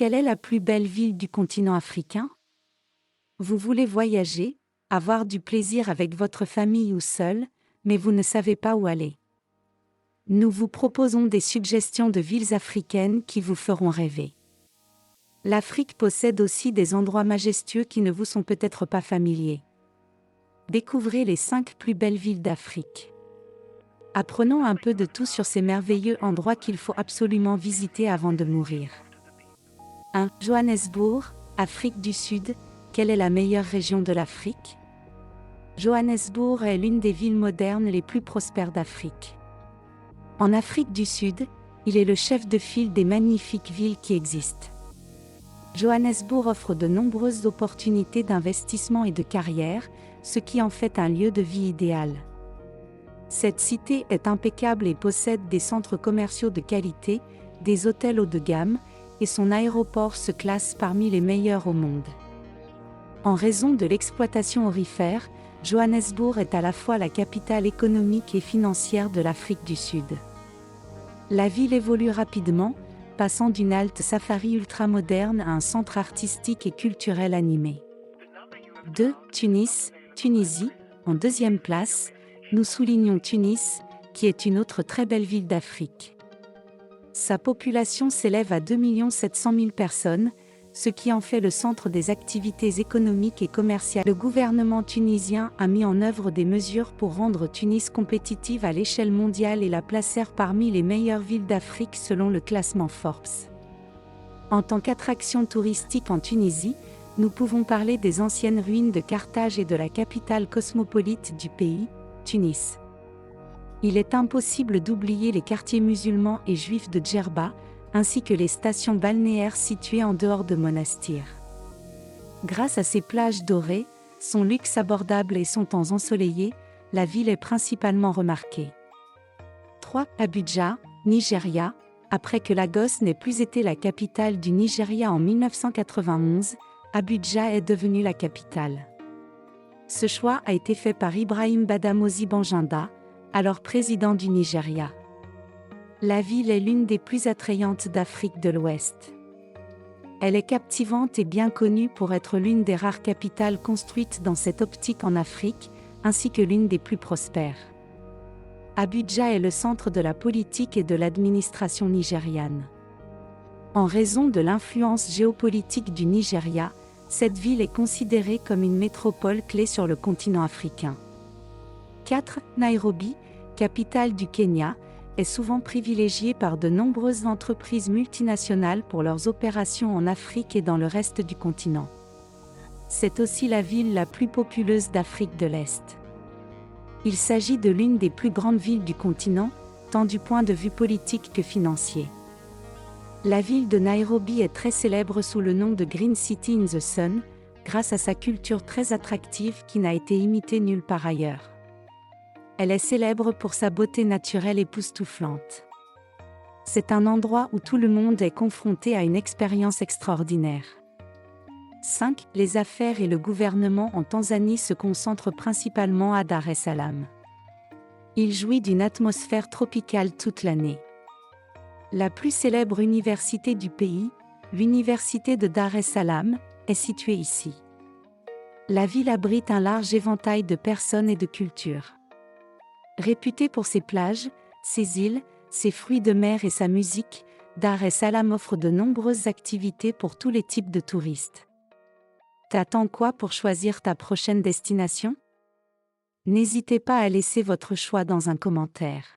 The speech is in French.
Quelle est la plus belle ville du continent africain? Vous voulez voyager, avoir du plaisir avec votre famille ou seul, mais vous ne savez pas où aller. Nous vous proposons des suggestions de villes africaines qui vous feront rêver. L'Afrique possède aussi des endroits majestueux qui ne vous sont peut-être pas familiers. Découvrez les 5 plus belles villes d'Afrique. Apprenons un peu de tout sur ces merveilleux endroits qu'il faut absolument visiter avant de mourir. 1. Johannesburg, Afrique du Sud. Quelle est la meilleure région de l'Afrique? Johannesburg est l'une des villes modernes les plus prospères d'Afrique. En Afrique du Sud, il est le chef de file des magnifiques villes qui existent. Johannesburg offre de nombreuses opportunités d'investissement et de carrière, ce qui en fait un lieu de vie idéal. Cette cité est impeccable et possède des centres commerciaux de qualité, des hôtels haut de gamme, et son aéroport se classe parmi les meilleurs au monde. En raison de l'exploitation aurifère, Johannesburg est à la fois la capitale économique et financière de l'Afrique du Sud. La ville évolue rapidement, passant d'une halte safari ultramoderne à un centre artistique et culturel animé. 2. Tunis, Tunisie. En deuxième place, nous soulignons Tunis, qui est une autre très belle ville d'Afrique. Sa population s'élève à 2 700 000 personnes, ce qui en fait le centre des activités économiques et commerciales. Le gouvernement tunisien a mis en œuvre des mesures pour rendre Tunis compétitive à l'échelle mondiale et la placer parmi les meilleures villes d'Afrique selon le classement Forbes. En tant qu'attraction touristique en Tunisie, nous pouvons parler des anciennes ruines de Carthage et de la capitale cosmopolite du pays, Tunis. Il est impossible d'oublier les quartiers musulmans et juifs de Djerba, ainsi que les stations balnéaires situées en dehors de Monastir. Grâce à ses plages dorées, son luxe abordable et son temps ensoleillé, la ville est principalement remarquée. 3. Abuja, Nigeria. Après que Lagos n'ait plus été la capitale du Nigeria en 1991, Abuja est devenue la capitale. Ce choix a été fait par Ibrahim Badamasi Bangida, alors président du Nigeria. La ville est l'une des plus attrayantes d'Afrique de l'Ouest. Elle est captivante et bien connue pour être l'une des rares capitales construites dans cette optique en Afrique, ainsi que l'une des plus prospères. Abuja est le centre de la politique et de l'administration nigériane. En raison de l'influence géopolitique du Nigeria, cette ville est considérée comme une métropole clé sur le continent africain. 4. Nairobi, capitale du Kenya, est souvent privilégiée par de nombreuses entreprises multinationales pour leurs opérations en Afrique et dans le reste du continent. C'est aussi la ville la plus populeuse d'Afrique de l'Est. Il s'agit de l'une des plus grandes villes du continent, tant du point de vue politique que financier. La ville de Nairobi est très célèbre sous le nom de Green City in the Sun, grâce à sa culture très attractive qui n'a été imitée nulle part ailleurs. Elle est célèbre pour sa beauté naturelle époustouflante. C'est un endroit où tout le monde est confronté à une expérience extraordinaire. 5. Les affaires et le gouvernement en Tanzanie se concentrent principalement à Dar es Salaam. Il jouit d'une atmosphère tropicale toute l'année. La plus célèbre université du pays, l'université de Dar es Salaam, est située ici. La ville abrite un large éventail de personnes et de cultures. Réputée pour ses plages, ses îles, ses fruits de mer et sa musique, Dar es Salaam offre de nombreuses activités pour tous les types de touristes. T'attends quoi pour choisir ta prochaine destination? N'hésitez pas à laisser votre choix dans un commentaire.